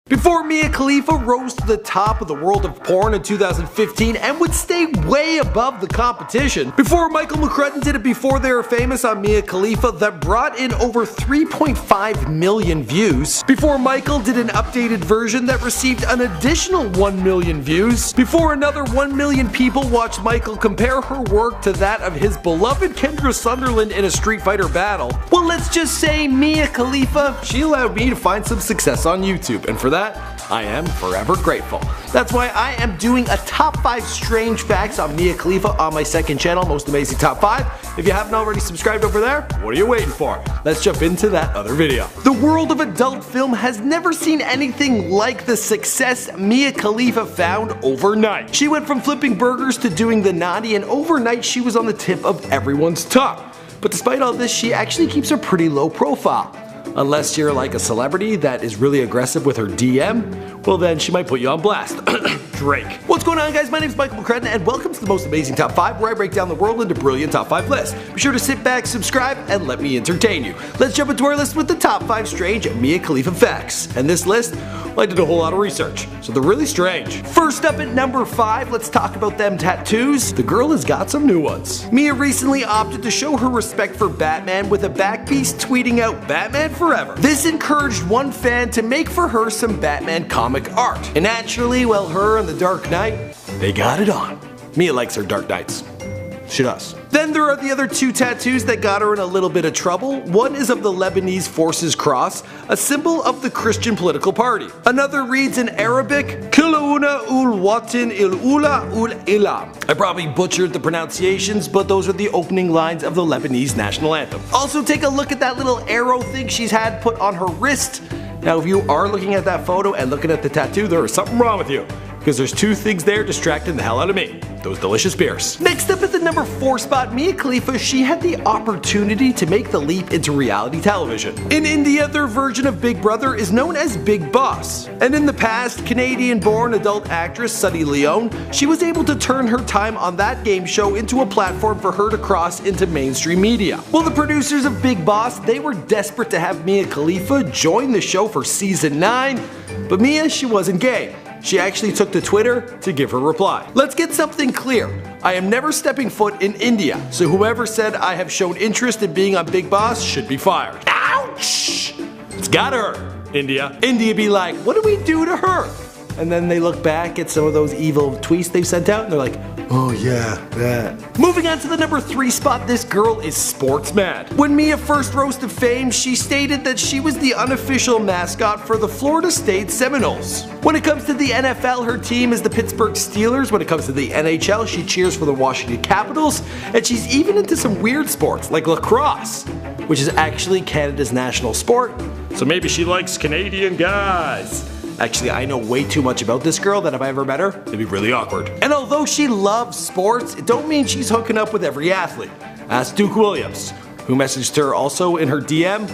Before Mia Khalifa rose to the top of the world of porn in 2015 and would stay way above the competition. Before Michael McCrudden did it before they were famous on Mia Khalifa that brought in over 3.5 million views. Before Michael did an updated version that received an additional 1 million views. Before another 1 million people watched Michael compare her work to that of his beloved Kendra Sunderland in a Street Fighter battle. Well, let's just say Mia Khalifa, she allowed me to find some success on YouTube, and for that I am forever grateful. That's why I am doing a top 5 strange facts on Mia Khalifa on my second channel, Most Amazing Top 5. If you haven't already subscribed over there, what are you waiting for? Let's jump into that other video. The world of adult film has never seen anything like the success Mia Khalifa found overnight. She went from flipping burgers to doing the naughty, and overnight she was on the tip of everyone's tongue. But despite all this, she actually keeps a pretty low profile. Unless you're like a celebrity that is really aggressive with her DM, well then she might put you on blast. Drake. What's going on, guys? My name is Michael McCrudden and welcome to the Most Amazing Top 5, where I break down the world into brilliant top 5 lists. Be sure to sit back, subscribe, and let me entertain you. Let's jump into our list with the top 5 strange Mia Khalifa facts. And this list, well, I did a whole lot of research, so they're really strange. First up at number 5, let's talk about them tattoos. The girl has got some new ones. Mia recently opted to show her respect for Batman with a back piece tweeting out "Batman Forever." This encouraged one fan to make for her some Batman comic art. And naturally, well, her and the Dark Knight, they got it on. Mia likes her Dark Knights. She does. Then there are the other 2 tattoos that got her in a little bit of trouble. One is of the Lebanese Forces Cross, a symbol of the Christian political party. Another reads in Arabic, Kilauna ul Watin il Ula ul Ilam. I probably butchered the pronunciations, but those are the opening lines of the Lebanese national anthem. Also, take a look at that little arrow thing she's had put on her wrist. Now, if you are looking at that photo and looking at the tattoo, there is something wrong with you. Because there's 2 things there distracting the hell out of me. Those delicious beers. Next up at the number 4 spot, Mia Khalifa, she had the opportunity to make the leap into reality television. In India, their version of Big Brother is known as Big Boss. And in the past, Canadian-born adult actress Sunny Leone, she was able to turn her time on that game show into a platform for her to cross into mainstream media. Well, the producers of Big Boss, they were desperate to have Mia Khalifa join the show for season 9, but Mia, she wasn't game. She actually took to Twitter to give her reply. Let's get something clear. I am never stepping foot in India, so whoever said I have shown interest in being on Big Boss should be fired. Ouch! It's gotta hurt, India. India be like, what do we do to her? And then they look back at some of those evil tweets they've sent out and they're like, oh yeah, that. Moving on to the number 3 spot, this girl is sports mad. When Mia first rose to fame, she stated that she was the unofficial mascot for the Florida State Seminoles. When it comes to the NFL, her team is the Pittsburgh Steelers. When it comes to the NHL, she cheers for the Washington Capitals. And she's even into some weird sports like lacrosse, which is actually Canada's national sport. So maybe she likes Canadian guys. Actually, I know way too much about this girl that if I ever met her, it'd be really awkward. And although she loves sports, it don't mean she's hooking up with every athlete. Ask Duke Williams, who messaged her also in her DM,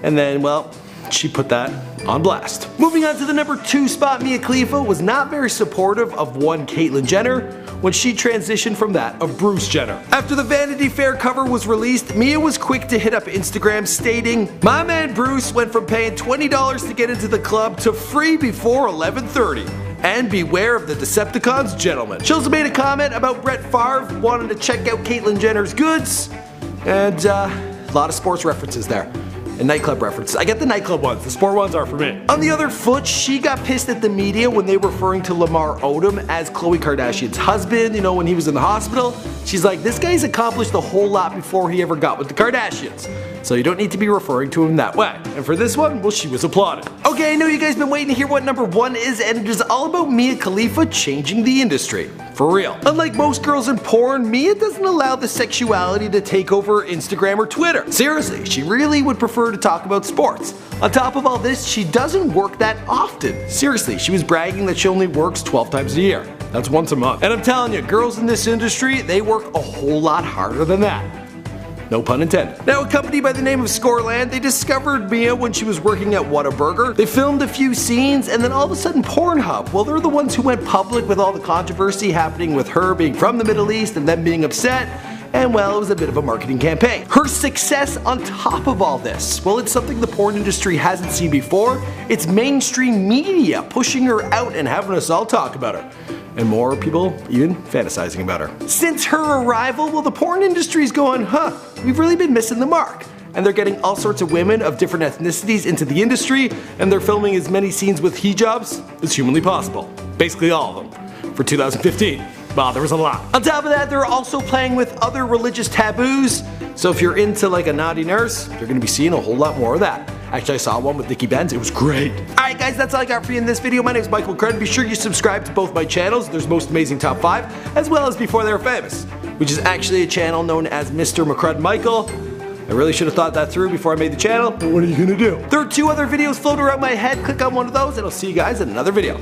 and then, well, she put that on blast. Moving on to the number 2 spot, Mia Khalifa was not very supportive of one Caitlyn Jenner when she transitioned from that of Bruce Jenner. After the Vanity Fair cover was released, Mia was quick to hit up Instagram stating, my man Bruce went from paying $20 to get into the club to free before 11:30. And beware of the Decepticons, gentlemen. She also made a comment about Brett Favre wanting to check out Caitlyn Jenner's goods, and a lot of sports references there. And nightclub references. I get the nightclub ones, the sport ones are for me. On the other foot, she got pissed at the media when they were referring to Lamar Odom as Khloe Kardashian's husband, you know, when he was in the hospital. She's like, this guy's accomplished a whole lot before he ever got with the Kardashians. So you don't need to be referring to him that way. And for this one, well, she was applauded. Okay, I know you guys been waiting to hear what number 1 is, and it is all about Mia Khalifa changing the industry. For real. Unlike most girls in porn, Mia doesn't allow the sexuality to take over Instagram or Twitter. Seriously, she really would prefer to talk about sports. On top of all this, she doesn't work that often. Seriously, she was bragging that she only works 12 times a year. That's once a month. And I'm telling you, girls in this industry, they work a whole lot harder than that. No pun intended. Now, a company by the name of Scoreland, they discovered Mia when she was working at Whataburger. They filmed a few scenes, and then all of a sudden Pornhub, well, they're the ones who went public with all the controversy happening with her being from the Middle East and them being upset. and well, it was a bit of a marketing campaign. Her success on top of all this, well, it's something the porn industry hasn't seen before. It's mainstream media pushing her out and having us all talk about her. And more people even fantasizing about her. Since her arrival, well, the porn industry's going, we've really been missing the mark. And they're getting all sorts of women of different ethnicities into the industry, and they're filming as many scenes with hijabs as humanly possible. Basically all of them. For 2015. Wow, there was a lot. On top of that, they're also playing with other religious taboos. So if you're into like a naughty nurse, you're gonna be seeing a whole lot more of that. Actually, I saw one with Nikki Benz. It was great. Alright guys, that's all I got for you in this video. My name is Michael McCrudden. Be sure you subscribe to both my channels. There's Most Amazing Top 5, as well as Before They Were Famous, which is actually a channel known as Mr. McCrudden Michael. I really should have thought that through before I made the channel, but what are you gonna do? There are 2 other videos floating around my head. Click on one of those and I'll see you guys in another video.